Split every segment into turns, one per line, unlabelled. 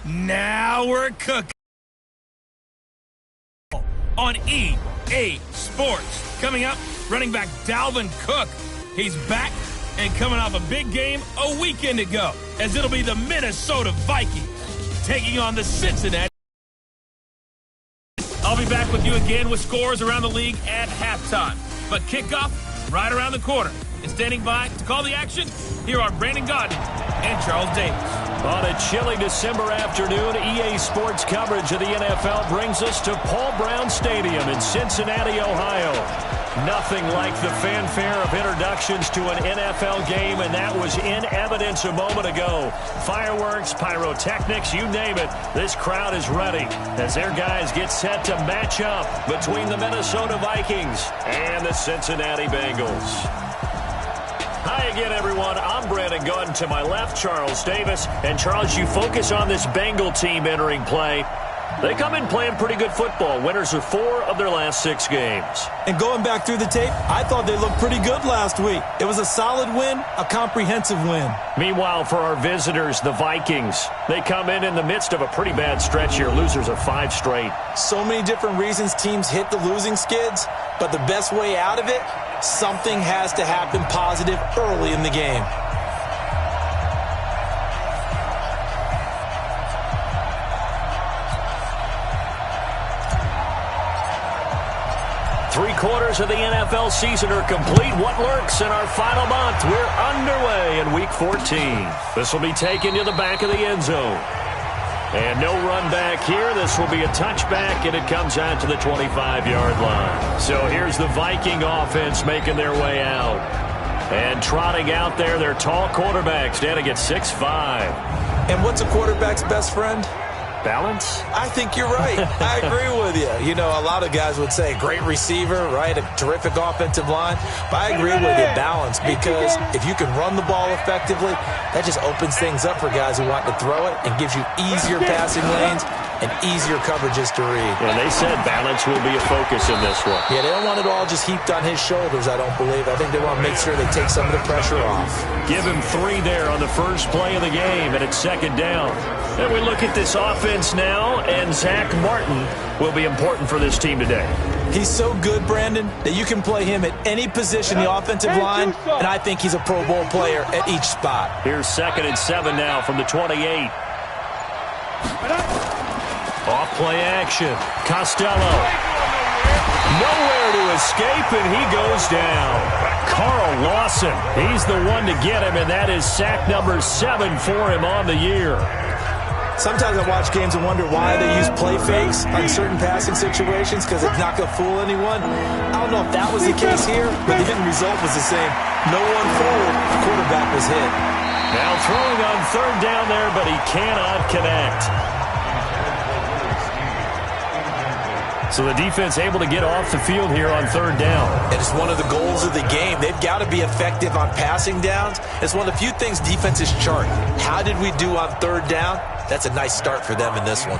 Now we're cooking. On EA Sports. Coming up, running back Dalvin Cook. He's back and coming off a big game a weekend ago, as it'll be the Minnesota Vikings taking on the Cincinnati. I'll be back with you again with scores around the league at halftime. But kickoff right around the corner. And standing by to call the action, here are Brandon Gaudin and Charles Davis.
On a chilly December afternoon, EA Sports coverage of the NFL brings us to Paul Brown Stadium in Cincinnati, Ohio. Nothing like the fanfare of introductions to an NFL game, and that was in evidence a moment ago. Fireworks, pyrotechnics, you name it. This crowd is ready as their guys get set to match up between the Minnesota Vikings and the Cincinnati Bengals. Hi again, everyone. I'm Brandon Gaudin. To my left, Charles Davis. And, Charles, you focus on this Bengal team entering play. They come in playing pretty good football. Winners of 4 of their last 6 games.
And going back through the tape, I thought they looked pretty good last week. It was a solid win, a comprehensive win.
Meanwhile, for our visitors, the Vikings, they come in the midst of a pretty bad stretch here. Losers of 5 straight.
So many different reasons teams hit the losing skids, but the best way out of it, something has to happen positive early in the game.
Three-quarters of the NFL season are complete. What lurks in our final month? We're underway in Week 14. This will be taken to the back of the end zone. And no run back here. This will be a touchback, and it comes out to the 25-yard line. So here's the Viking offense making their way out. And trotting out there, their tall quarterback standing at 6'5".
And what's a quarterback's best friend?
Balance?
I think you're right. I agree with you. You know, a lot of guys would say great receiver, right? A terrific offensive line. But I agree with you, balance, because if you can run the ball effectively, that just opens things up for guys who want to throw it and gives you easier passing lanes and easier coverages to read.
And they said balance will be a focus in this one.
Yeah, they don't want it all just heaped on his shoulders, I don't believe. I think they want to make sure they take some of the pressure off.
Give him 3 there on the first play of the game, and it's second down. And we look at this offense now, and Zach Martin will be important for this team today.
He's so good, Brandon, that you can play him at any position in the offensive line, and I think he's a Pro Bowl player at each spot.
Here's 2nd and 7 now from the 28. Off play action. Costello. Nowhere to escape, and he goes down. Carl Lawson, he's the one to get him, and that is sack number 7 for him on the year.
Sometimes I watch games and wonder why they use play fakes on certain passing situations, because it's not going to fool anyone. I don't know if that was the case here, but the end result was the same. No one fooled. The quarterback was hit.
Now throwing on 3rd down there, but he cannot connect. So the defense able to get off the field here on 3rd down.
And it's one of the goals of the game. They've got to be effective on passing downs. It's one of the few things defenses chart. How did we do on 3rd down? That's a nice start for them in this one.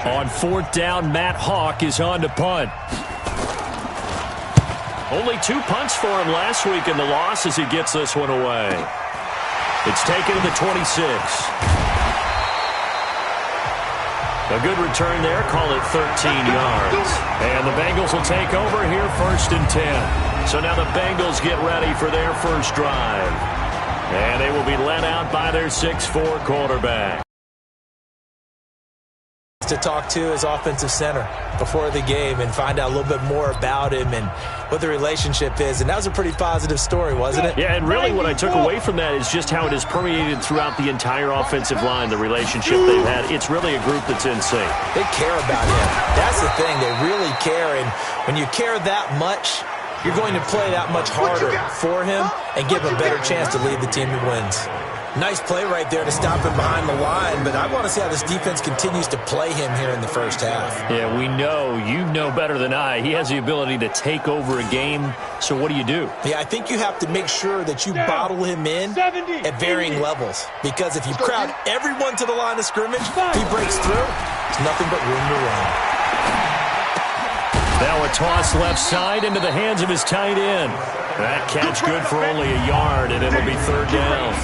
On 4th down, Matt Hawk is on to punt. Only 2 punts for him last week in the loss as he gets this one away. It's taken to the 26. A good return there. Call it 13 yards. And the Bengals will take over here 1st and 10. So now the Bengals get ready for their first drive. And they will be led out by their 6'4" quarterback.
To talk to his offensive center before the game and find out a little bit more about him and what the relationship is. And that was a pretty positive story, wasn't it?
Yeah, and really what I took away from that is just how it has permeated throughout the entire offensive line, the relationship they've had. It's really a group that's in sync.
They care about him. That's the thing. They really care. And when you care that much, you're going to play that much harder for him and give him a better chance to lead the team to wins. Nice play right there to stop him behind the line, but I want to see how this defense continues to play him here in the first half.
Yeah, we know. You know better than I. He has the ability to take over a game, so what do you do?
Yeah, I think you have to make sure that you bottle him in at varying levels, because if you crowd everyone to the line of scrimmage, if he breaks through, it's nothing but room to run.
Now a toss left side into the hands of his tight end. That catch good for only a yard, and it'll be 3rd down.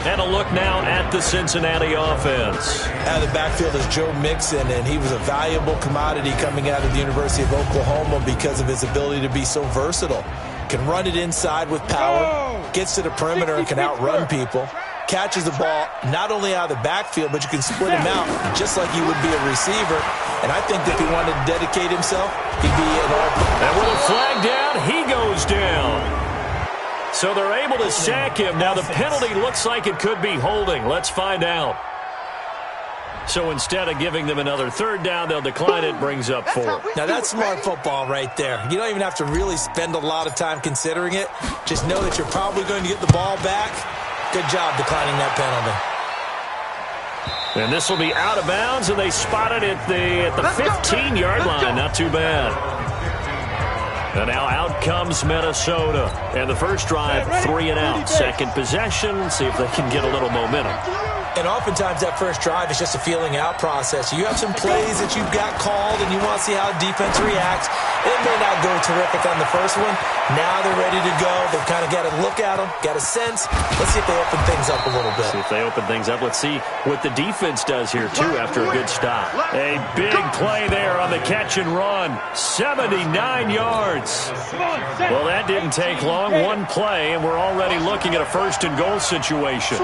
And a look now at the Cincinnati offense.
Out of the backfield is Joe Mixon, and he was a valuable commodity coming out of the University of Oklahoma because of his ability to be so versatile. Can run it inside with power, gets to the perimeter and can outrun people. Catches the ball not only out of the backfield, but you can split him out just like you would be a receiver. And I think if he wanted to dedicate himself, he'd be an all-pro.
And with a flag down, he goes down. So they're able to sack him. Now the penalty looks like it could be holding. Let's find out. So instead of giving them another third down, they'll decline it, brings up 4.
Now that's smart football right there. You don't even have to really spend a lot of time considering it. Just know that you're probably going to get the ball back. Good job declining that penalty.
And this will be out of bounds, and they spot it at the 15-yard line. Not too bad. And now out comes Minnesota. And the first drive, 3 and out. Second possession, see if they can get a little momentum.
And oftentimes that first drive is just a feeling out process. You have some plays that you've got called, and you want to see how defense reacts. It may not go terrific on the first one. Now they're ready to go. They've kind of got to look at them, got a sense. Let's see if they open things up a little bit.
See if they open things up. Let's see what the defense does here, too, after a good stop. A big play there on the catch and run. 79 yards. Well, that didn't take long. One play, and we're already looking at a first and goal situation.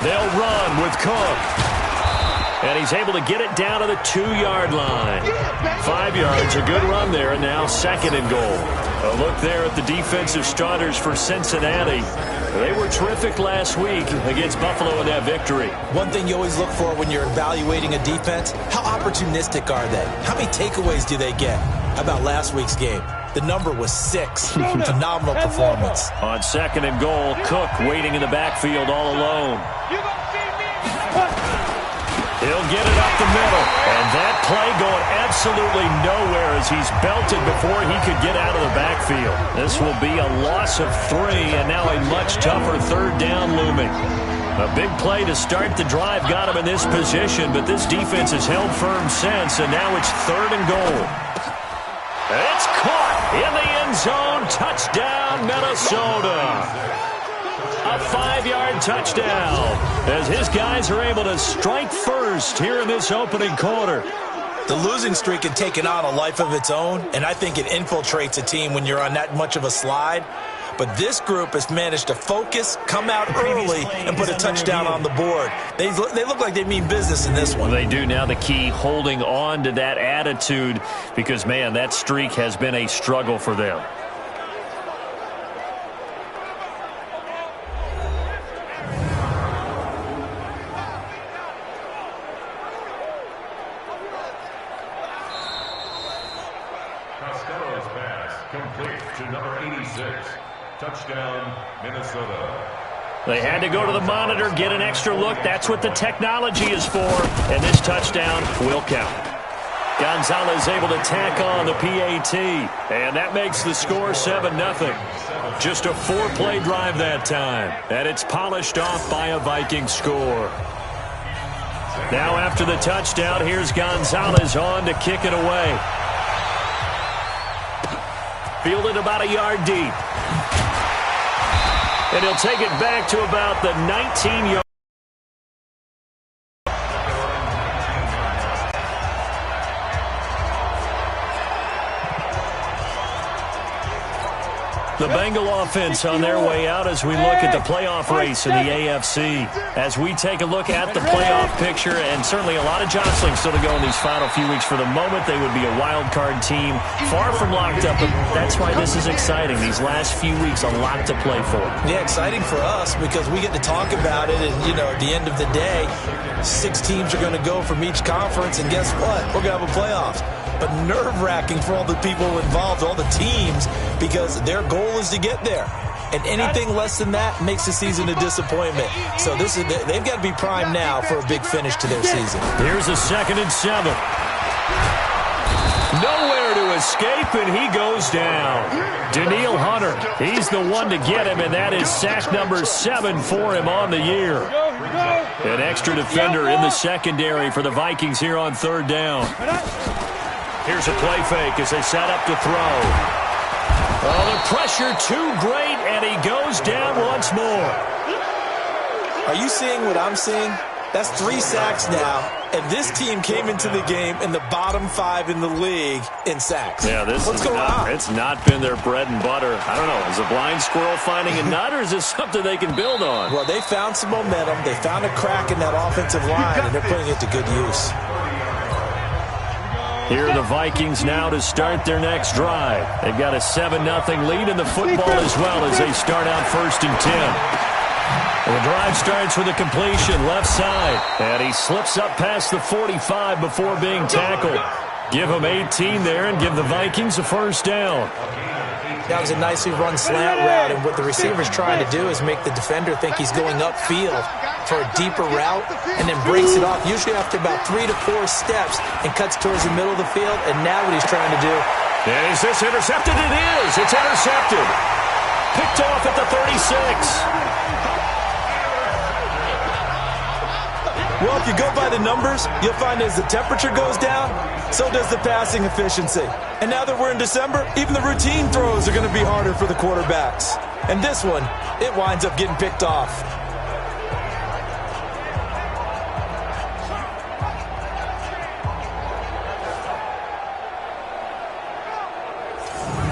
They'll run with Cook. And he's able to get it down to the 2-yard line. 5 yards, a good run there, and now second and goal. A look there at the defensive starters for Cincinnati. They were terrific last week against Buffalo in that victory. One thing you always look for when you're evaluating a defense, how opportunistic are they? How many takeaways do they get? How about last week's game? The number was 6. Phenomenal performance. On second and goal, Cook waiting in the backfield all alone. He'll get it up the middle. And that play going absolutely nowhere as he's belted before he could get out of the backfield. This will be a loss of 3, and now a much tougher third down looming. A big play to start the drive got him in this position, but this defense has held firm since, and now it's third and goal. It's caught in the end zone. Touchdown, Minnesota. A 5-yard touchdown as his guys are able to strike first here in this opening quarter.
The losing streak had taken on a life of its own, and I think it infiltrates a team when you're on that much of a slide. But this group has managed to focus, come out early, and put a touchdown on the board. They look like they mean business in this one.
They do. Now the key, holding on to that attitude, because, man, that streak has been a struggle for them.
Touchdown, Minnesota.
They had to go to the monitor, get an extra look. That's what the technology is for. And this touchdown will count. Gonzalez able to tack on the PAT. And that makes the score 7-0. Just a 4-play drive that time. And it's polished off by a Vikings score. Now after the touchdown, here's Gonzalez on to kick it away. Fielded about a yard deep. And he'll take it back to about the 19-yard. The Bengal offense on their way out as we look at the playoff race in the AFC. As we take a look at the playoff picture, and certainly a lot of jostling still to go in these final few weeks. For the moment, they would be a wild card team, far from locked up, but that's why this is exciting. These last few weeks, a lot to play for.
Yeah, exciting for us because we get to talk about it, and, you know, at the end of the day, 6 teams are going to go from each conference, and guess what? We're going to have a playoffs. But nerve-wracking for all the people involved, all the teams, because their goal is to get there. And anything less than that makes the season a disappointment. So they've got to be primed now for a big finish to their season.
Here's a 2nd and 7. Nowhere to escape, and he goes down. Daniil Hunter, he's the one to get him, and that is sack number 7 for him on the year. An extra defender in the secondary for the Vikings here on 3rd down. Here's a play fake as they set up to throw. Oh, the pressure too great, And he goes down once more.
Are you seeing what I'm seeing? That's 3 sacks now, and this team came into the game in the bottom 5 in the league in sacks.
Yeah,
What's going on?
It's not been their bread and butter. I don't know. Is a blind squirrel finding a nut, or is this something they can build on?
Well, they found some momentum. They found a crack in that offensive line, and they're putting it to good use.
Here are the Vikings now to start their next drive. They've got a 7-0 lead in the football as well as they start out 1st and 10. Well, the drive starts with a completion left side. And he slips up past the 45 before being tackled. Give him 18 there and give the Vikings a first down.
That was a nicely run slant route, and what the receiver's trying to do is make the defender think he's going upfield for a deeper route and then breaks it off, usually after about 3 to 4 steps, and cuts towards the middle of the field. And now what he's trying to do.
And is this intercepted? It is. It's intercepted. Picked off at the 36.
Well, if you go by the numbers, you'll find as the temperature goes down, so does the passing efficiency. And now that we're in December, even the routine throws are going to be harder for the quarterbacks. And this one, it winds up getting picked off.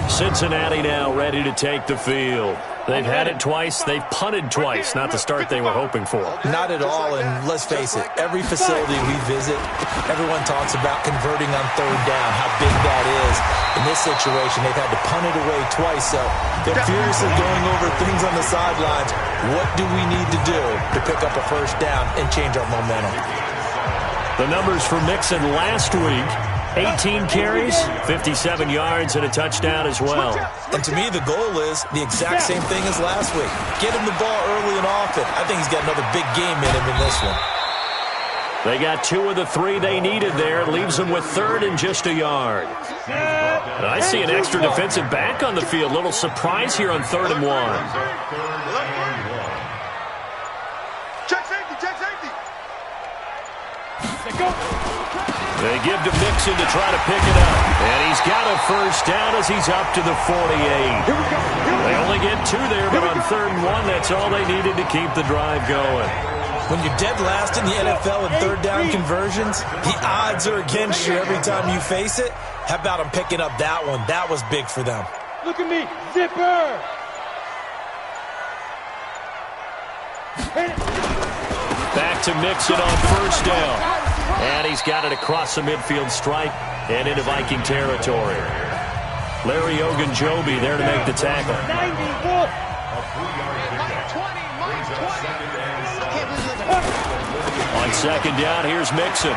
Cincinnati now ready to take the field. They've had it twice. They've punted twice. Not the start they were hoping for.
Not at all, and let's face it, every facility we visit, everyone talks about converting on 3rd down, how big that is. In this situation, they've had to punt it away twice, so they're furiously going over things on the sidelines. What do we need to do to pick up a first down and change our momentum?
The numbers for Mixon last week: 18 carries, 57 yards, and a touchdown as well.
And to me, the goal is the exact same thing as last week. Get him the ball early and often. I think he's got another big game in him in this one.
They got 2 of the 3 they needed there. It leaves them with 3rd and just a yard. And I see an extra defensive back on the field. Little surprise here on 3rd and 1.
Check safety, check safety.
They give to Mixon to try to pick it up. And he's got a first down as he's up to the 48. They only get 2 there, but on 3rd and 1, that's all they needed to keep the drive going.
When you're dead last in the NFL in 3rd down conversions, the odds are against you every time you face it. How about them picking up that one? That was big for them.
Look at me, zipper.
Back to Mixon on first down. And he's got it across the midfield stripe and into Viking territory. Larry Ogunjobi there to make the tackle. On 2nd down, here's Mixon.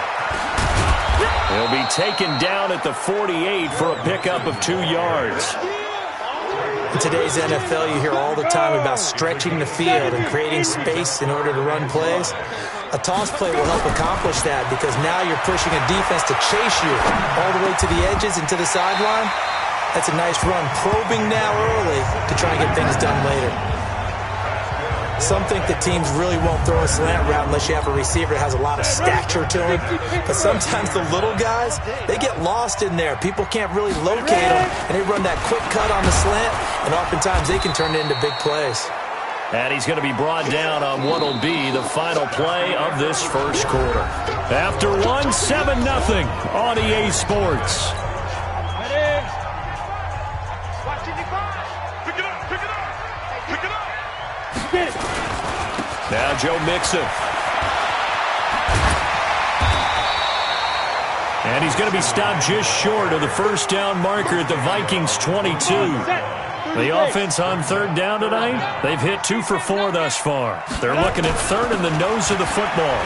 He'll be taken down at the 48 for a pickup of 2 yards.
In today's NFL, you hear all the time about stretching the field and creating space in order to run plays. A toss play will help accomplish that because now you're pushing a defense to chase you all the way to the edges and to the sideline. That's a nice run. Probing now early to try and get things done later. Some think that teams really won't throw a slant route unless you have a receiver that has a lot of stature to him. But sometimes the little guys, they get lost in there. People can't really locate them, and they run that quick cut on the slant, and oftentimes they can turn it into big plays.
And he's going to be brought down on what will be the final play of this first quarter. After 1, 7-0 on EA Sports. Now Joe Mixon. And he's going to be stopped just short of the first down marker at the Vikings 22. The offense on 3rd down tonight, they've hit 2 for 4 thus far. They're looking at 3rd in the nose of the football.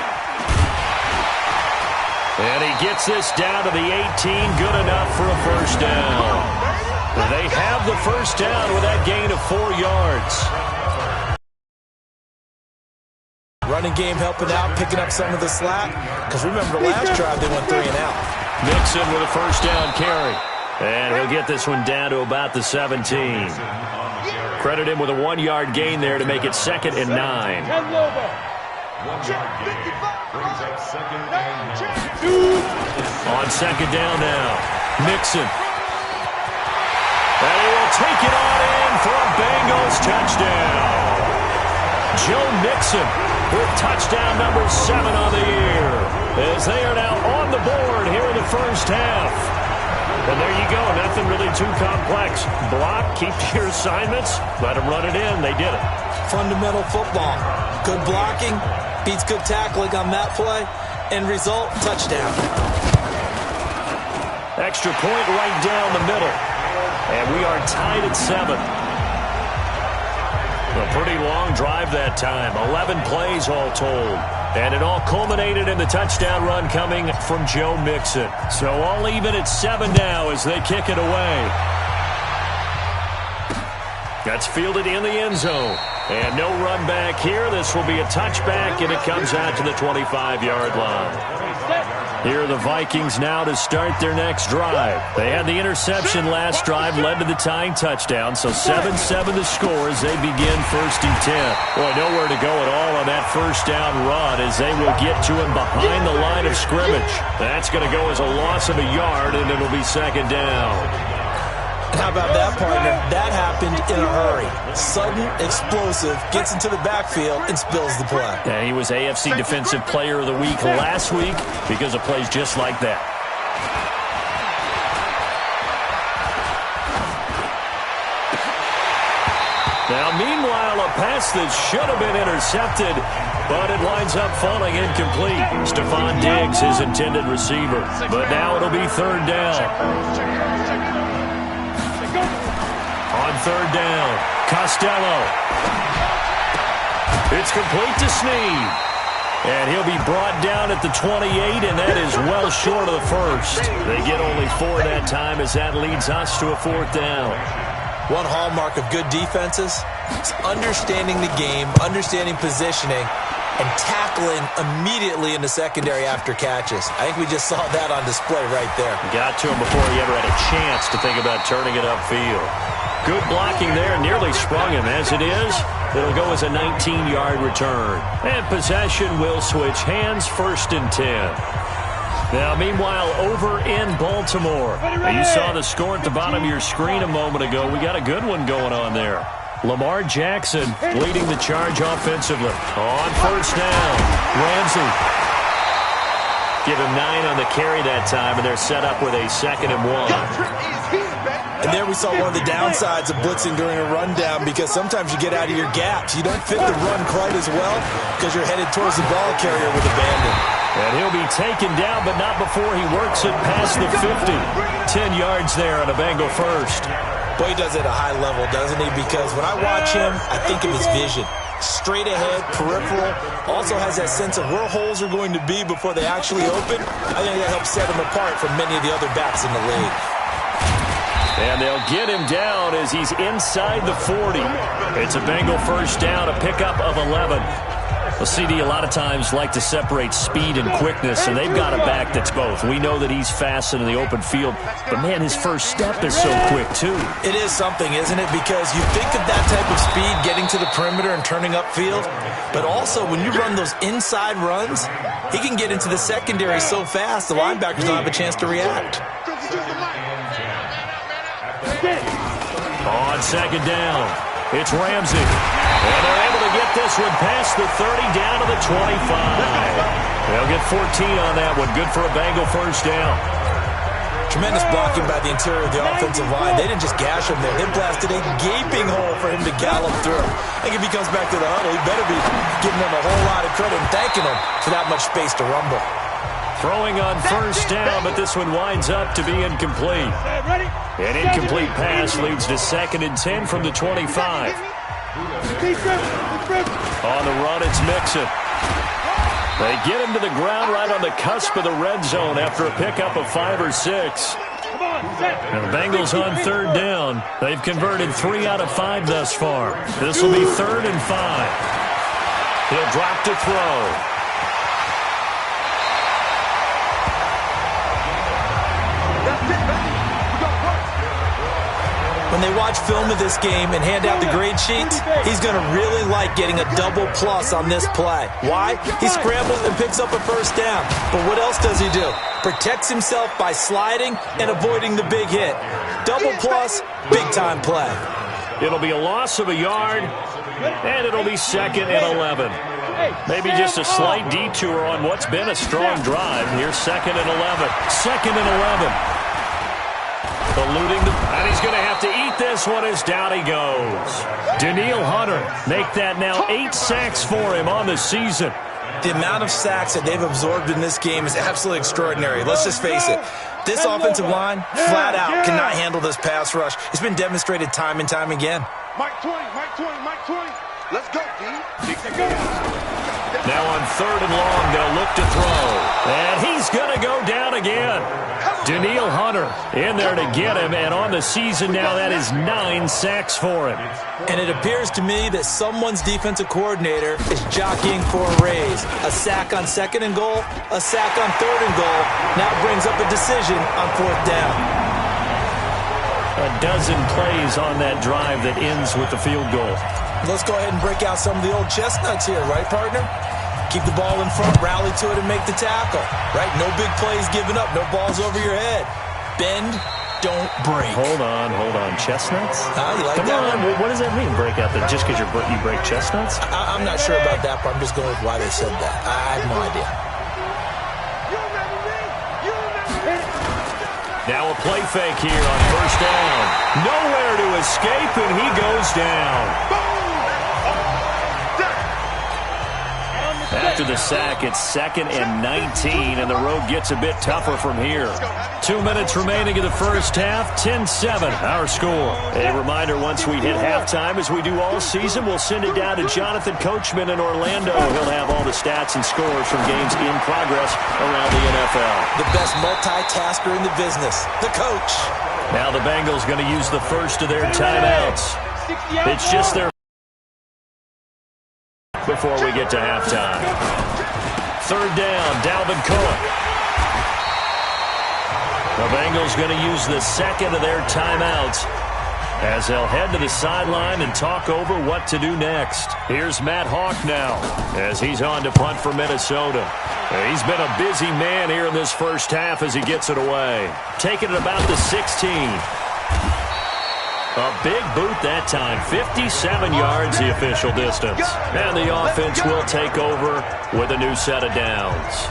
And he gets this down to the 18, good enough for a first down. They have the first down with that gain of 4 yards.
Running game helping out, picking up some of the slack. Because remember, the last drive, they went 3 and out.
Mixon with a first down carry. And he'll get this one down to about the 17. Credit him with a 1-yard gain there to make it 2nd and 9.
1-yard gain brings up 2nd and 9.
On 2nd down now, Mixon. And he will take it on in for a Bengals touchdown. Joe Mixon with touchdown number 7 on the year, as they are now on the board here in the first half. And there you go, nothing really too complex. Block, keep to your assignments, let them run it in. They did it.
Fundamental football. Good blocking beats good tackling on that play. End result, touchdown.
Extra point right down the middle. And we are tied at 7. A pretty long drive that time. 11 plays all told. And it all culminated in the touchdown run coming from Joe Mixon. So all even at 7 now as they kick it away. That's fielded in the end zone. And no run back here. This will be a touchback, and it comes out to the 25-yard line. Here are the Vikings now to start their next drive. They had the interception last drive, led to the tying touchdown, so 7-7 the score as they begin 1st and 10. Boy, nowhere to go at all on that first down run as they will get to him behind the line of scrimmage. That's going to go as a loss of a yard, and it'll be 2nd down.
How about that, partner? That happened in a hurry. Sudden, explosive, gets into the backfield, and spills the play.
Yeah, he was AFC Defensive Player of the Week last week because of plays just like that. Now, meanwhile, a pass that should have been intercepted, but it winds up falling incomplete. Stephon Diggs, his intended receiver. But now it'll be 3rd down. On 3rd down, Costello. It's complete to Snead. And he'll be brought down at the 28, and that is well short of the first. They get only 4 that time as that leads us to a 4th down.
One hallmark of good defenses is understanding the game, understanding positioning, and tackling immediately in the secondary after catches. I think we just saw that on display right there.
Got to him before he ever had a chance to think about turning it upfield. Good blocking there, nearly sprung him. As it is, it'll go as a 19-yard return. And possession will switch hands, 1st and 10. Now, meanwhile, over in Baltimore. You saw the score at the bottom of your screen a moment ago. We got a good one going on there. Lamar Jackson leading the charge offensively. On 1st down, Ramsey. Give him 9 on the carry that time, and they're set up with a 2nd and 1.
And there we saw one of the downsides of blitzing during a rundown, because sometimes you get out of your gaps. You don't fit the run quite as well because you're headed towards the ball carrier with abandon.
And he'll be taken down, but not before he works it past the 50. 10 yards there on a Bengal first.
Boy, he does it at a high level, doesn't he? Because when I watch him, I think of his vision. Straight ahead, peripheral, also has that sense of where holes are going to be before they actually open. I think that helps set him apart from many of the other backs in the league.
And they'll get him down as he's inside the 40. It's a Bengal first down, a pickup of 11. Well, CD, a lot of times like to separate speed and quickness, and they've got a back that's both. We know that he's fast in the open field, but, man, his first step is so quick, too.
It is something, isn't it? Because you think of that type of speed getting to the perimeter and turning upfield, but also when you run those inside runs, he can get into the secondary so fast the linebackers don't have a chance to react.
On 2nd down, it's Ramsey. And they're able to get this one past the 30 down to the 25. They'll get 14 on that one. Good for a Bengal first down.
Tremendous blocking by the interior of the offensive line. They didn't just gash him there. They blasted a gaping hole for him to gallop through. I think if he comes back to the huddle, he better be giving them a whole lot of credit and thanking them for that much space to rumble.
Throwing on first down, but this one winds up to be incomplete. An incomplete pass leads to 2nd and 10 from the 25. On the run, it's Mixon. They get him to the ground right on the cusp of the red zone after a pickup of 5 or 6. And the Bengals on 3rd down. They've converted 3 out of 5 thus far. This will be 3rd and 5. He'll drop to throw.
When they watch film of this game and hand out the grade sheets, he's going to really like getting a double plus on this play. Why? He scrambles and picks up a first down. But what else does he do? protects himself by sliding and avoiding the big hit. Double plus, big-time play.
It'll be a loss of a yard, and it'll be 2nd and 11. Maybe just a slight detour on what's been a strong drive. Here's 2nd and 11. 2nd and 11. Eluding and he's going to have to eat this one as down he goes. Danielle Hunter make that now 8 sacks for him on the season.
The amount of sacks that they've absorbed in this game is absolutely extraordinary. Let's just face it. This offensive line, flat out, cannot handle this pass rush. It's been demonstrated time and time again.
Mike 20, Mike 20, Mike 20. Let's go, D.
Now on 3rd and long, they'll look to throw. And he's going to go down again. Danielle Hunter in there to get him, and on the season now, that is 9 sacks for him.
And it appears to me that someone's defensive coordinator is jockeying for a raise. A sack on 2nd and goal, a sack on 3rd and goal. Now brings up a decision on 4th down.
A dozen plays on that drive that ends with the field goal.
Let's go ahead and break out some of the old chestnuts here, right, partner? Keep the ball in front, rally to it, and make the tackle, right? No big plays given up, no balls over your head. Bend, don't break.
Hold on. Chestnuts?
You like
Come
that
on,
one?
what does that mean, break out? Just because you break chestnuts?
I'm not sure about that, but I'm just going with why they said that. I have no idea.
Now a play fake here on 1st down. Nowhere to escape, and he goes down. After the sack, it's 2nd and 19, and the road gets a bit tougher from here. 2 minutes remaining in the first half, 10-7, our score. A reminder, once we hit halftime, as we do all season, we'll send it down to Jonathan Coachman in Orlando. He'll have all the stats and scores from games in progress around the NFL.
The best multitasker in the business, the coach.
Now the Bengals going to use the first of their timeouts. It's just their before we get to halftime. 3rd down, Dalvin Cook. The Bengals going to use the 2nd of their timeouts as they'll head to the sideline and talk over what to do next. Here's Matt Hawk now as he's on to punt for Minnesota. He's been a busy man here in this first half as he gets it away. Taking it about the 16. A big boot that time, 57 yards the official distance. And the offense will take over with a new set of downs.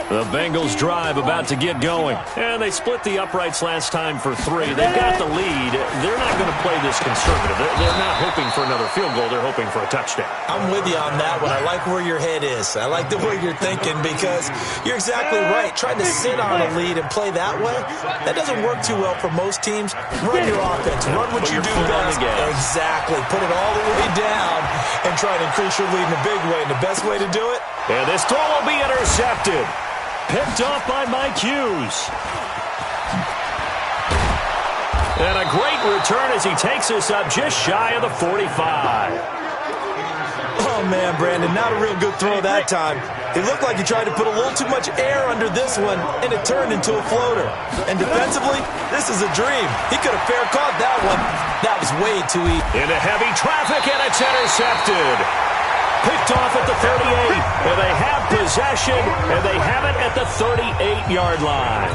The Bengals drive about to get going. And they split the uprights last time for 3. They've got the lead. They're not going to play this conservative. They're not hoping for another field goal. They're hoping for a touchdown.
I'm with you on that one. I like where your head is. I like the way you're thinking because you're exactly right. Trying to sit on a lead and play that way, that doesn't work too well for most teams. Run your offense. Run what you do best. Exactly. Put it all the way down and try to increase your lead in a big way. And the best way to do it?
And this throw will be intercepted. Picked off by Mike Hughes. And a great return as he takes us up just shy of the 45.
Oh, man, Brandon, not a real good throw that time. It looked like he tried to put a little too much air under this one, and it turned into a floater. And defensively, this is a dream. He could have fair caught that one. That was way too easy.
Into heavy traffic, and it's intercepted. Picked off at the 38, and they have possession, and they have it at the 38-yard line.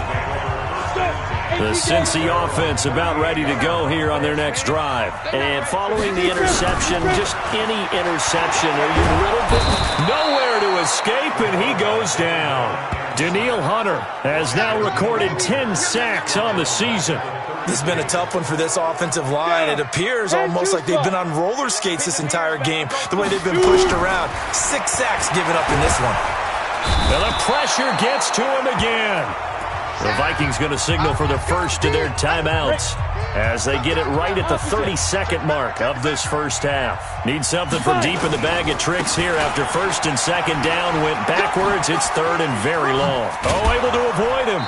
The Cincy offense about ready to go here on their next drive. And following the interception, just any interception, are you riddled with nowhere to escape, and he goes down. Danielle Hunter has now recorded 10 sacks on the season.
This has been a tough one for this offensive line. It appears almost like they've been on roller skates this entire game, the way they've been pushed around. 6 sacks given up in this one.
And the pressure gets to him again. The Vikings going to signal for the first of their timeouts as they get it right at the 32nd mark of this first half. Need something from deep in the bag of tricks here after 1st and 2nd down. Went backwards. It's 3rd and very long. Oh, able to avoid him.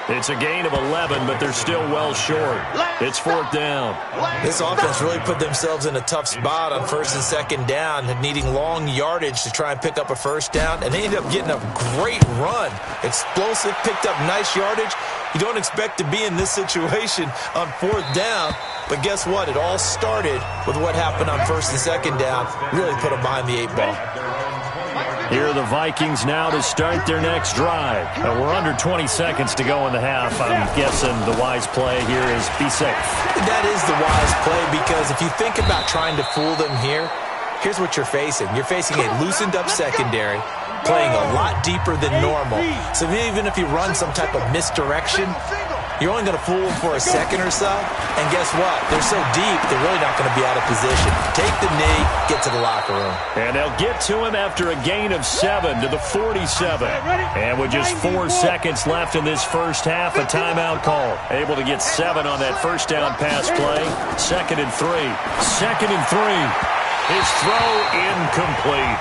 It's a gain of 11, but they're still well short. It's 4th down.
This offense really put themselves in a tough spot on 1st and 2nd down, needing long yardage to try and pick up a 1st down, and they ended up getting a great run. Explosive, picked up nice yardage. You don't expect to be in this situation on 4th down, but guess what? It all started with what happened on 1st and 2nd down. Really put them behind the 8 ball.
Here are the Vikings now to start their next drive. We're under 20 seconds to go in the half. I'm guessing the wise play here is be safe.
That is the wise play, because if you think about trying to fool them here, here's what you're facing. You're facing a loosened-up secondary, playing a lot deeper than normal. So even if you run some type of misdirection, you're only going to fool them for a second or so. And guess what? They're so deep, they're really not going to be out of position. Take the knee, get to the locker room.
And they'll get to him after a gain of 7 to the 47. And with just 4 seconds left in this first half, a timeout call. Able to get 7 on that first down pass play. 2nd and 3. 2nd and 3. His throw incomplete.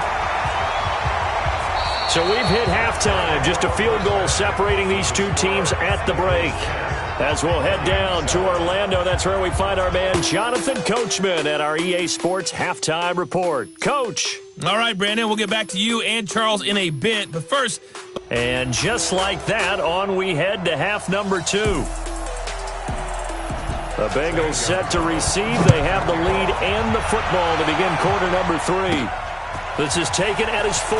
So we've hit halftime. Just a field goal separating these two teams at the break. As we'll head down to Orlando, that's where we find our man Jonathan Coachman at our EA Sports Halftime Report. Coach.
All right, Brandon, we'll get back to you and Charles in a bit. But first.
And just like that, on we head to half number 2. The Bengals set to receive. They have the lead and the football to begin quarter number 3. This is taken at his 4.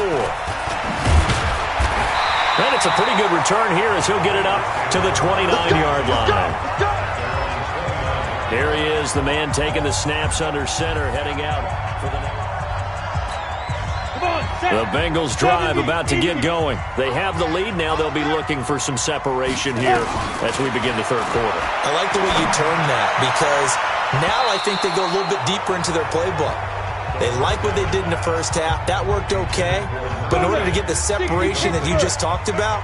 And it's a pretty good return here as he'll get it up to the 29-yard line. Here he is, the man taking the snaps under center, heading out for the Bengals drive about to get going. They have the lead now. They'll be looking for some separation here as we begin the third quarter.
I like the way you turn that, because now I think they go a little bit deeper into their playbook. They like what they did in the first half. That worked okay. But in order to get the separation that you just talked about,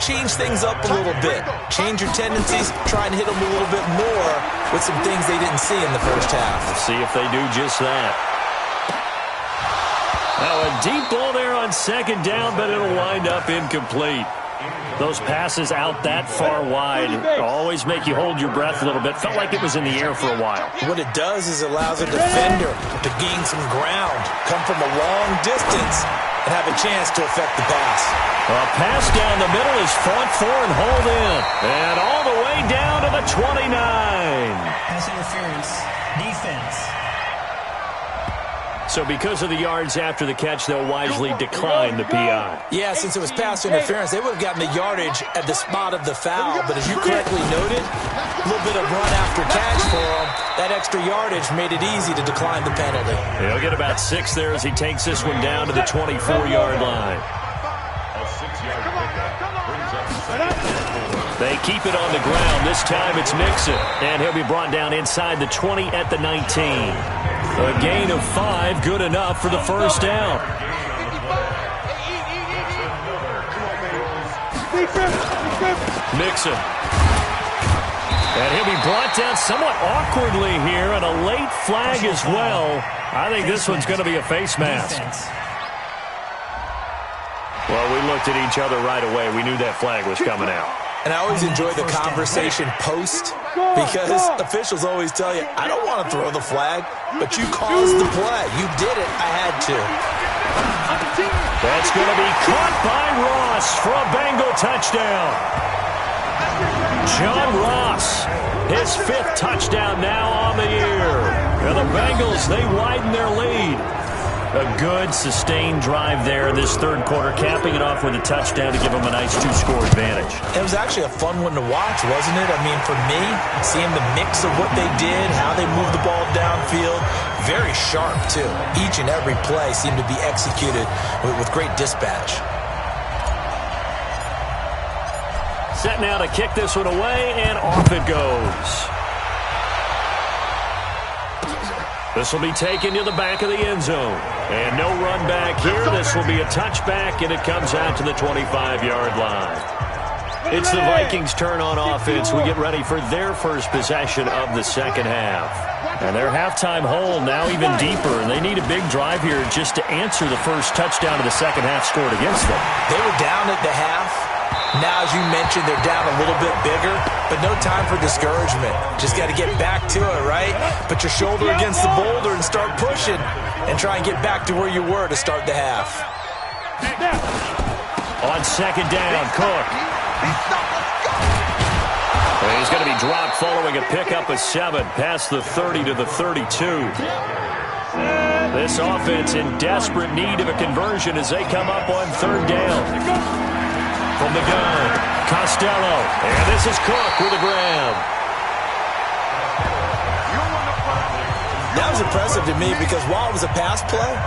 change things up a little bit. Change your tendencies. Try and hit them a little bit more with some things they didn't see in the first half.
Let's see if they do just that. Now a deep ball there on 2nd down, but it'll wind up incomplete. Those passes out that far wide always make you hold your breath a little bit. Felt like it was in the air for a while.
What it does is it allows a defender to gain some ground, come from a long distance, and have a chance to affect the pass.
A pass down the middle is fought for and hauled in. And all the way down to the 29.
Pass interference. Defense.
So because of the yards after the catch, they'll wisely decline the PI.
Yeah, since it was pass interference, they would have gotten the yardage at the spot of the foul. But as you correctly noted, a little bit of run after catch for them. That extra yardage made it easy to decline the penalty.
He'll get about 6 there as he takes this one down to the 24-yard line. They keep it on the ground. This time it's Mixon. And he'll be brought down inside the 20 at the 19. A gain of 5, good enough for the first down. Mixon. And he'll be brought down somewhat awkwardly here, and a late flag as well. I think this one's going to be a face mask. Well, we looked at each other right away. We knew that flag was coming out.
And I always enjoy the conversation post, because officials always tell you, I don't want to throw the flag, but you caused the play. You did it. I had to.
That's going to be caught by Ross for a Bengal touchdown. John Ross, his 5th touchdown now on the year. And the Bengals, they widen their lead. A good, sustained drive there in this third quarter, capping it off with a touchdown to give them a nice 2-score advantage.
It was actually a fun one to watch, wasn't it? I mean, for me, seeing the mix of what they did, how they moved the ball downfield, very sharp, too. Each and every play seemed to be executed with great dispatch.
Set now to kick this one away, and off it goes. This will be taken to the back of the end zone. And no run back here. This will be a touchback, and it comes out to the 25-yard line. It's the Vikings' turn on offense. We get ready for their first possession of the second half. And their halftime hole now even deeper, and they need a big drive here just to answer the first touchdown of the second half scored against them.
They were down at the half. Now, as you mentioned, they're down a little bit bigger, but no time for discouragement. Just got to get back to it, right? Put your shoulder against the boulder and start pushing and try and get back to where you were to start the half.
On second down, Cook. He's going to be dropped following a pickup of 7 past the 30 to the 32. This offense in desperate need of a conversion as they come up on third down. From the gun, Costello. And this is Cook with a grab.
That was impressive to me because while it was a pass play,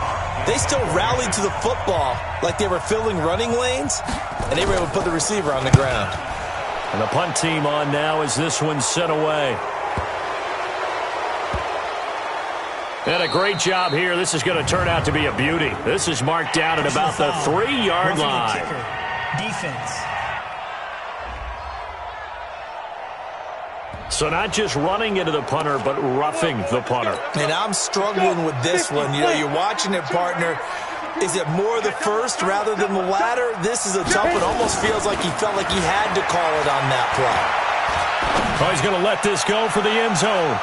they still rallied to the football like they were filling running lanes, and they were able to put the receiver on the ground.
And the punt team on now as this one's sent away. And a great job here. This is going to turn out to be a beauty. This is marked down at about the 3-yard line.
Defense.
So not just running into the punter, but roughing the punter.
And I'm struggling with this one. You know, you're watching it, partner. Is it more the first rather than the latter? This is a tough one. Almost feels like he felt like he had to call it on that play.
Oh, he's going to let this go for the end zone.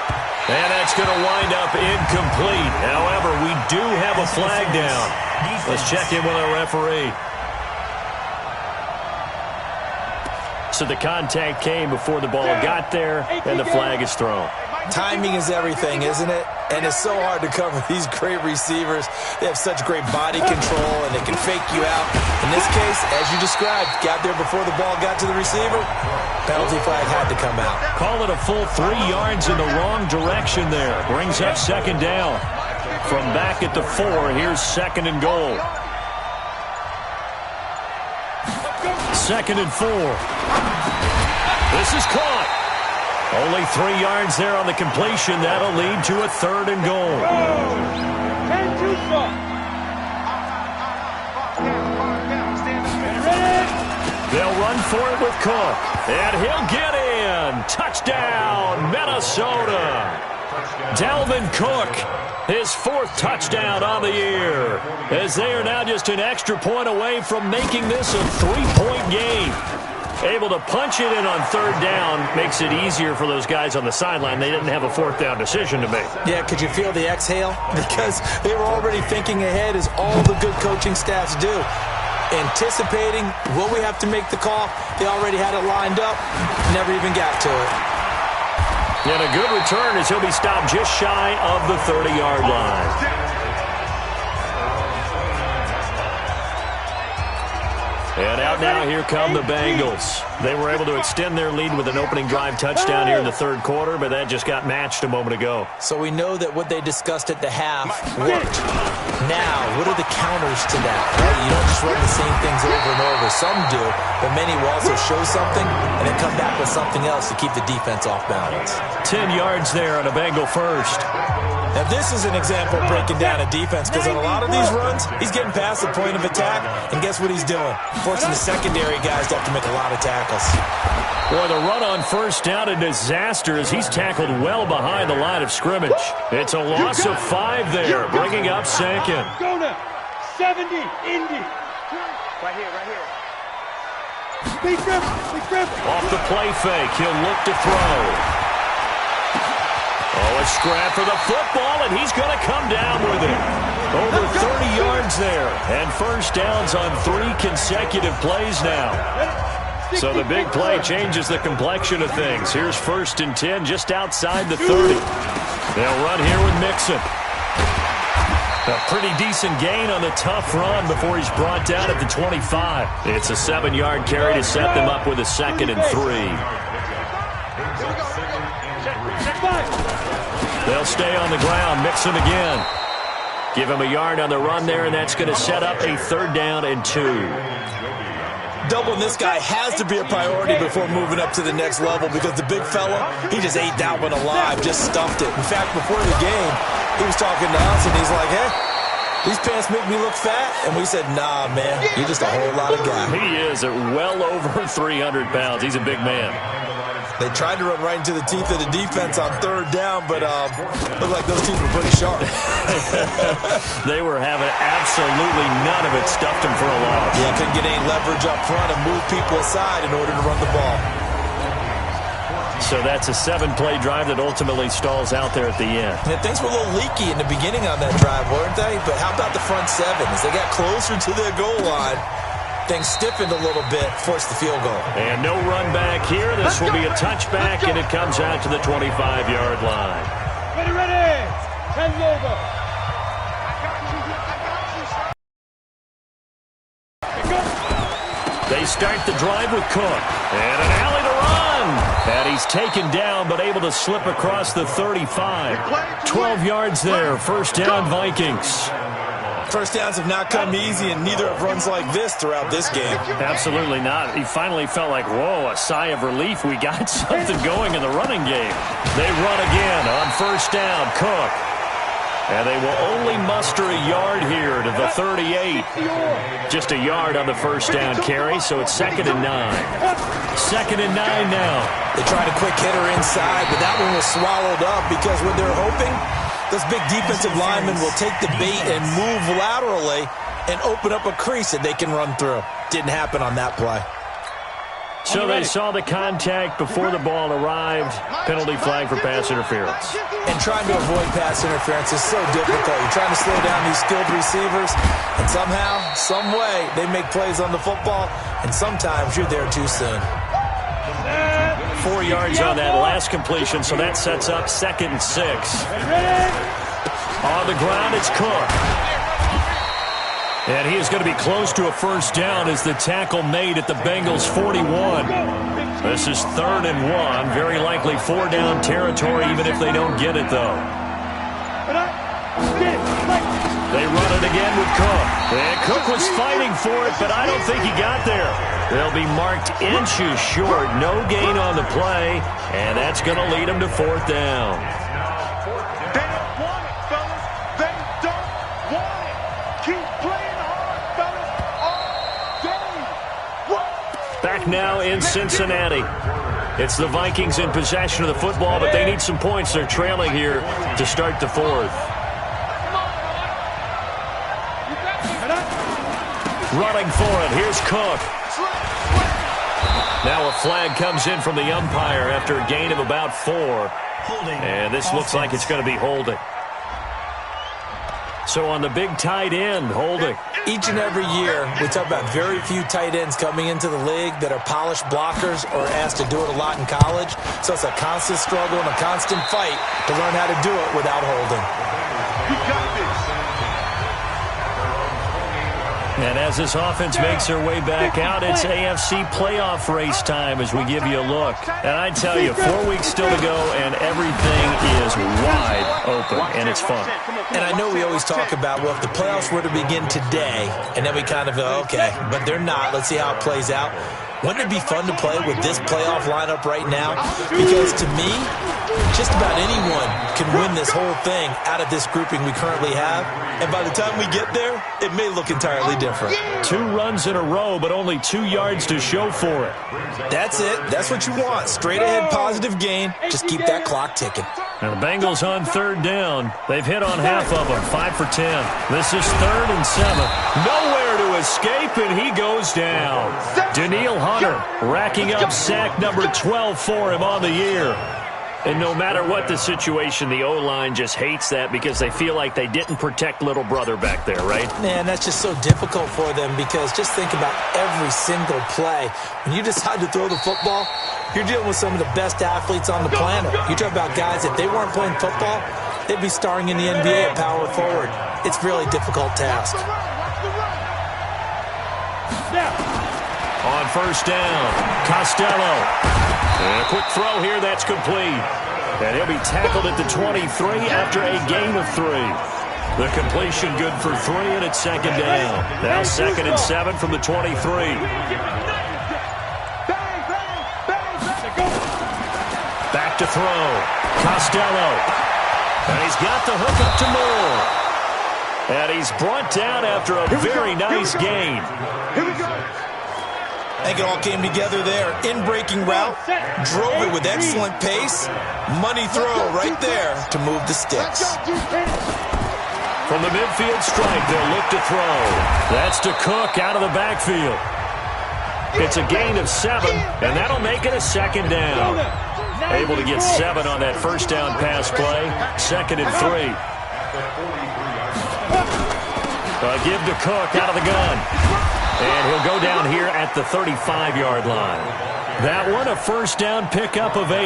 And that's going to wind up incomplete. However, we do have a flag down. Let's check in with our referee. So the contact came before the ball got there, and the flag is thrown.
Timing is everything, isn't it? And it's so hard to cover these great receivers. They have such great body control, and they can fake you out. In this case, as you described, got there before the ball got to the receiver. Penalty flag had to come out.
Call it a full 3 yards in the wrong direction there. Brings up second down. From back at the 4, here's second and goal. Second and 4. This is caught. Only 3 yards there on the completion. That'll lead to a third and goal. They'll run for it with Cook. And he'll get in. Touchdown, Minnesota. Dalvin Cook, his 4th touchdown on the year, as they are now just an extra point away from making this a 3-point game. Able to punch it in on third down makes it easier for those guys on the sideline. They didn't have a 4th down decision to make.
Yeah, could you feel the exhale? Because they were already thinking ahead, as all the good coaching staffs do. Anticipating, will we have to make the call? They already had it lined up, never even got to it.
And a good return as he'll be stopped just shy of the 30-yard line. And out now, here come the Bengals. They were able to extend their lead with an opening drive touchdown here in the third quarter, but that just got matched a moment ago.
So we know that what they discussed at the half worked. Now, what are the counters to that? Right? You don't just run the same things over and over. Some do, but many will also show something and then come back with something else to keep the defense off balance.
10 yards there on a Bengal first.
Now, this is an example of breaking down a defense, because on a lot of these runs, he's getting past the point of attack, and guess what he's doing? Forcing the secondary guys to have to make a lot of tackles.
Boy, the run on first down, a disaster as he's tackled well behind the line of scrimmage. It's a loss of 5 there, bringing up second.
Go now. 70, Indy. Right here. Big grip.
Off the play fake, he'll look to throw. Oh, a scrap for the football, and he's going to come down with it. Over 30 yards there, and first downs on 3 consecutive plays now. So the big play changes the complexion of things. Here's 1st and 10 just outside the 30. They'll run here with Mixon. A pretty decent gain on the tough run before he's brought down at the 25. It's a 7-yard carry to set them up with a 2nd and 3. They'll stay on the ground. Mixon again. Give him a yard on the run there, and that's going to set up a 3rd down and 2.
Doubling this guy has to be a priority before moving up to the next level, because the big fella, he just ate that one alive, just stuffed it. In fact, before the game, he was talking to us, and he's like, hey, these pants make me look fat. And we said, nah, man, you're just a whole lot of guy.
He is at well over 300 pounds. He's a big man.
They tried to run right into the teeth of the defense on third down, but looked like those teeth were pretty sharp.
They were having absolutely none of it. Stuffed them for a loss.
Yeah, couldn't get any leverage up front and move people aside in order to run the ball.
So that's a 7-play drive that ultimately stalls out there at the end.
Yeah, things were a little leaky in the beginning on that drive, weren't they? But how about the front seven? As they got closer to their goal line, things stiffened a little bit, forced the field goal.
And no run back here. This will be a touchback, and it comes out to the 25-yard line.
Ready. 10 over.
They start the drive with Cook. And an alley to run. And he's taken down, but able to slip across the 35. 12 yards there. First down, Vikings.
First downs have not come easy, and neither have runs like this throughout this game.
Absolutely not. He finally felt like, whoa, a sigh of relief. We got something going in the running game. They run again on first down. Cook. And they will only muster a yard here to the 38. Just a yard on the first down carry, so it's 2nd and 9. 2nd and 9 now.
They tried a quick hitter inside, but that one was swallowed up because what they're hoping, those big defensive linemen will take the bait and move laterally and open up a crease that they can run through. Didn't happen on that play.
So they saw the contact before the ball arrived. Penalty flag for pass interference.
And trying to avoid pass interference is so difficult. You're trying to slow down these skilled receivers, and somehow, some way, they make plays on the football, and sometimes you're there too soon.
4 yards on that last completion, so that sets up 2nd and 6. On the ground, it's Cook. And he is going to be close to a first down as the tackle made at the Bengals 41. This is 3rd and 1. Very likely 4 down territory, even if they don't get it, though. They run it again with Cook. And Cook was fighting for it, but I don't think he got there. They'll be marked inches short. No gain on the play, and that's going to lead them to 4th down.
They don't want it, fellas. They don't want it. Keep playing hard, fellas, all day.
Back now in Cincinnati. It's the Vikings in possession of the football, but they need some points. They're trailing here to start the 4th. Running for it. Here's Cook. Now a flag comes in from the umpire after a gain of about 4. And this looks like it's going to be holding. So on the big tight end, holding.
Each and every year, we talk about very few tight ends coming into the league that are polished blockers or asked to do it a lot in college. So it's a constant struggle and a constant fight to learn how to do it without holding.
You got this.
And as this offense makes their way back out, it's AFC playoff race time as we give you a look. And I tell you, 4 weeks still to go, and everything is wide open, and it's fun.
And I know we always talk about, well, if the playoffs were to begin today, and then we kind of go, okay, but they're not. Let's see how it plays out. Wouldn't it be fun to play with this playoff lineup right now? Because to me, just about anyone can win this whole thing out of this grouping we currently have. And by the time we get there, it may look entirely different.
2 runs in a row, but only 2 yards to show for it.
That's it. That's what you want. Straight ahead positive gain. Just keep that clock ticking.
And the Bengals on 3rd down. They've hit on half of them, 5 for 10. This is 3rd and 7. Nowhere to escape, and he goes down. Daniil Hunter racking up sack number 12 for him on the year. And no matter what the situation, the O-line just hates that because they feel like they didn't protect little brother back there, right?
Man, that's just so difficult for them because just think about every single play. When you decide to throw the football, you're dealing with some of the best athletes on the planet. You talk about guys, if they weren't playing football, they'd be starring in the NBA at power forward. It's a really difficult task.
On first down, Costello. And a quick throw here, that's complete. And he'll be tackled at the 23 after a gain of 3. The completion good for 3, and it's 2nd down. Now 2nd and 7 from the 23. Back to throw. Costello. And he's got the hook up to Moore. And he's brought down after a very nice gain.
Here we go.
I think it all came together there. In-breaking route, drove it with excellent pace. Money throw right there to move the sticks.
From the midfield stripe, they'll look to throw. That's to Cook out of the backfield. It's a gain of 7, and that'll make it a second down. Able to get 7 on that first down pass play. 2nd and 3. A give to Cook out of the gun. And he'll go down here at the 35-yard line. That one, a first down pickup of 8.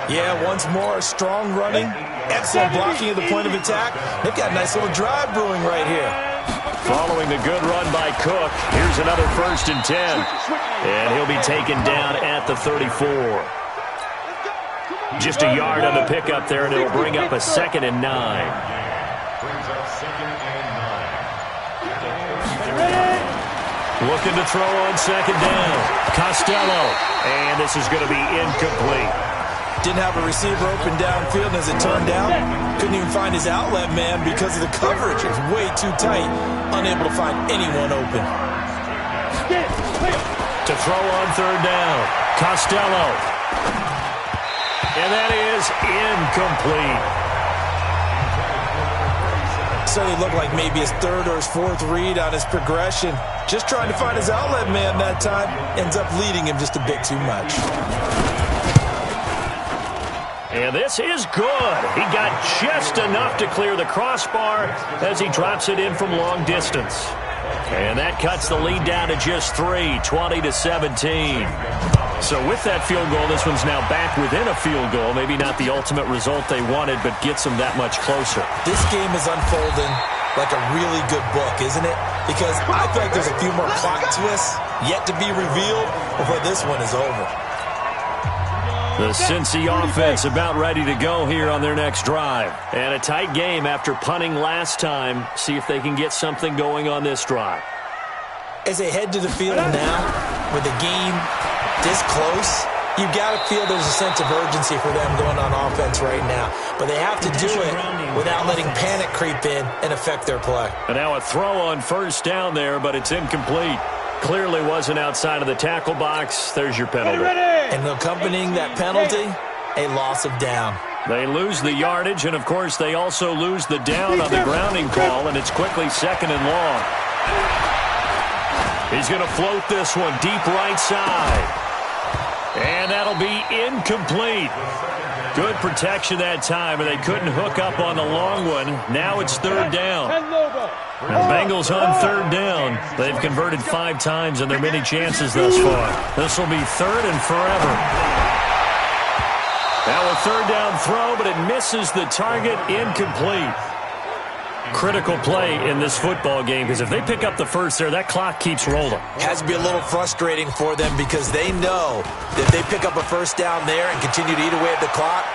Yeah, once more, strong running. Excellent blocking at the point of attack. They've got a nice little drive brewing right here.
Following the good run by Cook, here's another 1st and 10. And he'll be taken down at the 34. Just a yard on the pickup there, and it'll bring up a 2nd and 9. Looking to throw on 2nd down. Costello. And this is going to be incomplete.
Didn't have a receiver open downfield, and as it turned out, couldn't even find his outlet man because of the coverage. It was way too tight, unable to find anyone open.
To throw on 3rd down, Costello. And that is incomplete.
So he looked like maybe his 3rd or his 4th read on his progression. Just trying to find his outlet man that time, ends up leading him just a bit too much.
And this is good. He got just enough to clear the crossbar as he drops it in from long distance. And that cuts the lead down to just 3, 20-17. So with that field goal, this one's now back within a field goal. Maybe not the ultimate result they wanted, but gets them that much closer.
This game is unfolding like a really good book, isn't it? Because I feel like there's a few more plot twists yet to be revealed before this one is over.
The Cincy offense about ready to go here on their next drive. And a tight game after punting last time. See if they can get something going on this drive.
As they head to the field now, with the game this close, you've got to feel there's a sense of urgency for them going on offense right now. But they have to do it without letting panic creep in and affect their play.
And now a throw on 1st down there, but it's incomplete. Clearly wasn't outside of the tackle box. There's your penalty.
And accompanying that penalty, a loss of down.
They lose the yardage, and, of course, they also lose the down on the grounding call, and it's quickly 2nd and long. He's going to float this one deep right side. And that'll be incomplete. Good protection that time, and they couldn't hook up on the long one. Now it's 3rd down. And the Bengals on 3rd down. They've converted 5 times in their many chances thus far. This will be 3rd and forever. Now a 3rd down throw, but it misses the target. Incomplete. Critical play in this football game, because if they pick up the first there, that clock keeps rolling.
Has to be a little frustrating for them because they know that if they pick up a first down there and continue to eat away at the clock,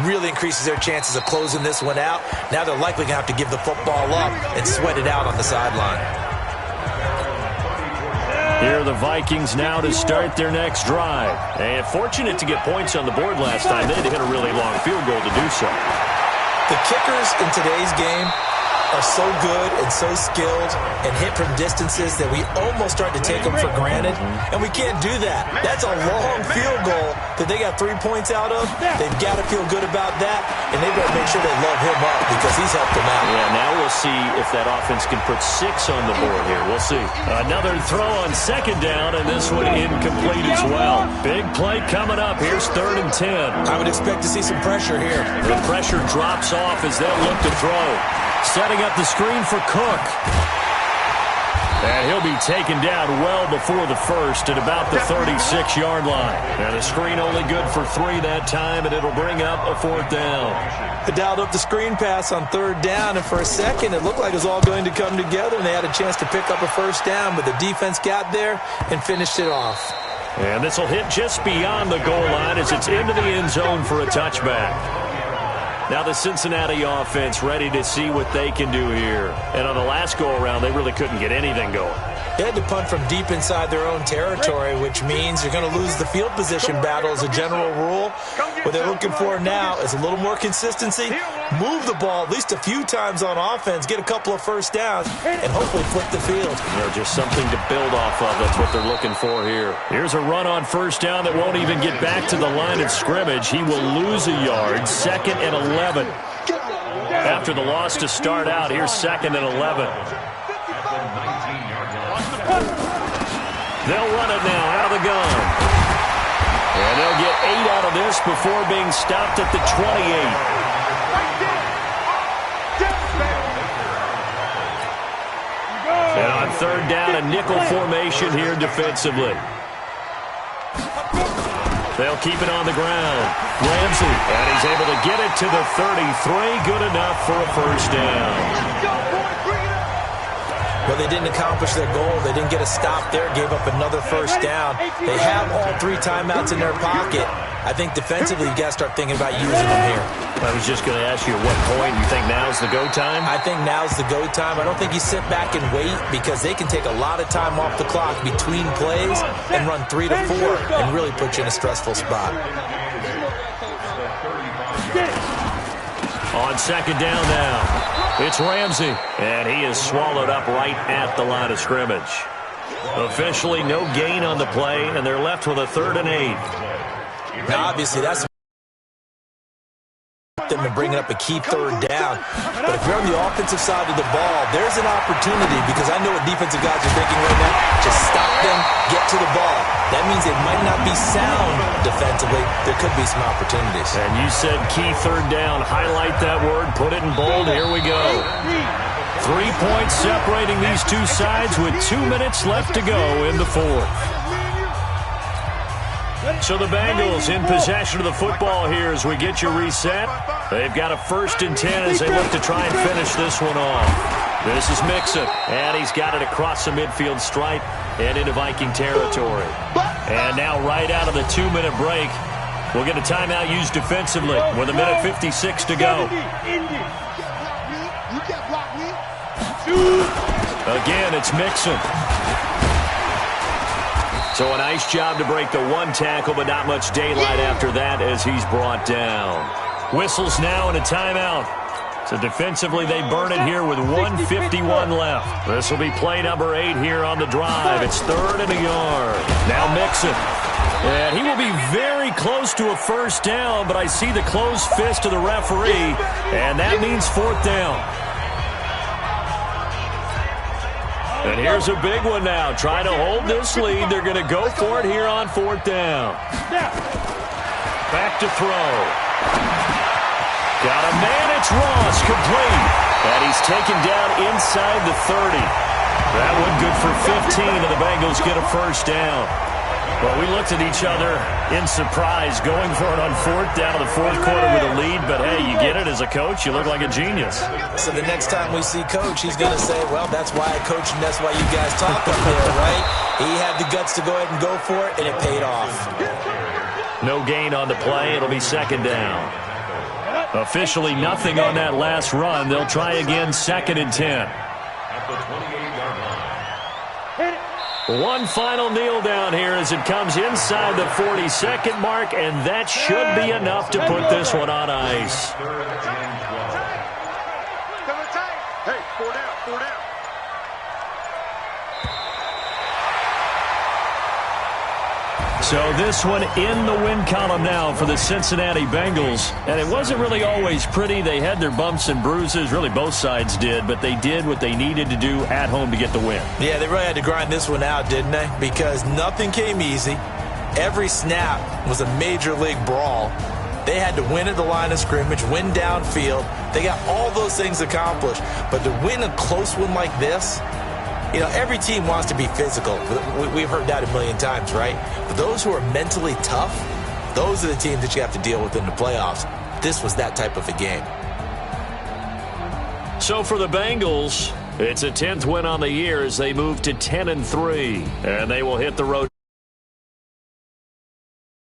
really increases their chances of closing this one out. Now they're likely going to have to give the football up and sweat it out on the sideline.
Here are the Vikings now to start their next drive. And fortunate to get points on the board last time. They had to hit a really long field goal to do so.
The kickers in today's game are so good and so skilled and hit from distances that we almost start to take them for granted, and we can't do that. That's a long field goal that they got 3 points out of. They've got to feel good about that, and they've got to make sure they love him up because he's helped them out.
Yeah, now we'll see if that offense can put 6 on the board here. We'll see. Another throw on 2nd down, and this one incomplete as well. Big play coming up. Here's 3rd and 10.
I would expect to see some pressure here.
The pressure drops off as they'll look to throw. Setting up the screen for Cook. And he'll be taken down well before the first at about the 36-yard line. And the screen only good for 3 that time, and it'll bring up a 4th down.
They dialed up the screen pass on 3rd down, and for a second it looked like it was all going to come together, and they had a chance to pick up a first down, but the defense got there and finished it off.
And this will hit just beyond the goal line as it's into the end zone for a touchback. Now the Cincinnati offense ready to see what they can do here. And on the last go-around, they really couldn't get anything going.
They had to punt from deep inside their own territory, which means you're going to lose the field position battle as a general rule. What they're looking for now is a little more consistency, move the ball at least a few times on offense, get a couple of first downs, and hopefully flip the field.
Just something to build off of. That's what they're looking for here. Here's a run on first down that won't even get back to the line of scrimmage. He will lose a yard. 2nd and 11. After the loss to start out, here's 2nd and 11. They'll run it now out of the gun. And they'll get 8 out of this before being stopped at the 28. And on 3rd down, a nickel formation here defensively. They'll keep it on the ground. Ramsey, and he's able to get it to the 33. Good enough for a first down.
Well, they didn't accomplish their goal. They didn't get a stop there, gave up another first down. They have all 3 timeouts in their pocket. I think defensively, you got to start thinking about using them here.
I was just going to ask you at what point you think now's the go time?
I think now's the go time. I don't think you sit back and wait because they can take a lot of time off the clock between plays and run 3 to 4 and really put you in a stressful spot.
On 2nd down now, it's Ramsey, and he is swallowed up right at the line of scrimmage. Officially no gain on the play, and they're left with a 3rd and 8.
Now, obviously, that's them to bring up a key 3rd down. But if you're on the offensive side of the ball, there's an opportunity because I know what defensive guys are thinking right now. Just stop them, get to the ball. That means they might not be sound defensively. There could be some opportunities.
And you said key 3rd down. Highlight that word. Put it in bold. Here we go. 3 points separating these two sides with 2 minutes left to go in the 4th. So the Bengals in possession of the football here as we get you reset. They've got a 1st and 10 as they look to try and finish this one off. This is Mixon, and he's got it across the midfield stripe and into Viking territory. And now right out of the 2-minute break, we'll get a timeout used defensively with 1:56 to go. Again, it's Mixon. So a nice job to break the 1 tackle, but not much daylight after that as he's brought down. Whistles now and a timeout. So defensively, they burn it here with 1:51 left. This will be play number 8 here on the drive. It's 3rd and a yard. Now Mixon. And he will be very close to a first down, but I see the closed fist of the referee, and that means 4th down. And here's a big one now. Trying to hold this lead. They're going to go for it here on 4th down. Back to throw. Got a man. It's Ross. Complete. And he's taken down inside the 30. That one good for 15, and the Bengals get a first down. Well, we looked at each other in surprise going for it on 4th down in the 4th quarter with a lead, but hey, you get it as a coach, you look like a genius.
So the next time we see Coach, he's going to say, well, that's why I coach and that's why you guys talk up there, right? He had the guts to go ahead and go for it, and it paid off.
No gain on the play. It'll be 2nd down. Officially nothing on that last run. They'll try again, 2nd and 10. One final kneel down here as it comes inside the 40-second mark, and that should be enough to put this one on ice.
Hey, 4 down, 4 down.
So this one in the win column now for the Cincinnati Bengals. And it wasn't really always pretty. They had their bumps and bruises. Really, both sides did. But they did what they needed to do at home to get the win.
Yeah, they really had to grind this one out, didn't they? Because nothing came easy. Every snap was a major league brawl. They had to win at the line of scrimmage, win downfield. They got all those things accomplished. But to win a close one like this, you know, every team wants to be physical. We've heard that a million times, right? But those who are mentally tough, those are the teams that you have to deal with in the playoffs. This was that type of a game.
So for the Bengals, it's a 10th win on the year as they move to 10-3. And they will hit the road.